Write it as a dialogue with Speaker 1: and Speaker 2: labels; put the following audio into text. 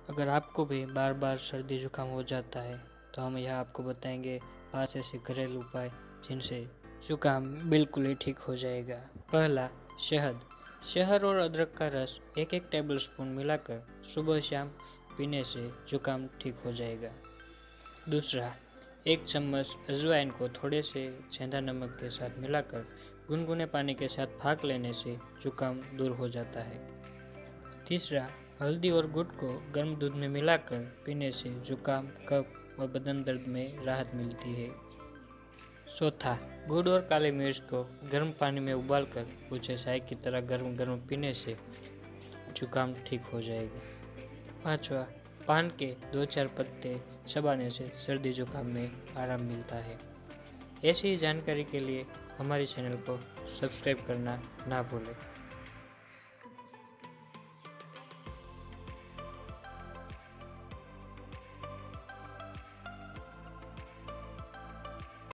Speaker 1: अगर आपको भी बार बार सर्दी जुकाम हो जाता है तो हम यहाँ आपको बताएंगे 5 ऐसे घरेलू उपाय जिनसे जुकाम बिल्कुल ही ठीक हो जाएगा। पहला, शहद। शहद और अदरक का रस एक एक टेबलस्पून मिलाकर सुबह शाम पीने से जुकाम ठीक हो जाएगा। दूसरा, 1 चम्मच अजवाइन को थोड़े से सेंधा नमक के साथ मिलाकर गुनगुने पानी के साथ फाँक लेने से जुकाम दूर हो जाता है। तीसरा, हल्दी और गुड़ को गर्म दूध में मिलाकर पीने से जुकाम, कफ और बदन दर्द में राहत मिलती है। चौथा, गुड़ और काली मिर्च को गर्म पानी में उबालकर उसे चाय की तरह गर्म गर्म पीने से जुकाम ठीक हो जाएगा। पांचवा, पान के 2-4 पत्ते चबाने से सर्दी जुकाम में आराम मिलता है। ऐसी ही जानकारी के लिए हमारे चैनल को सब्सक्राइब करना ना भूलें।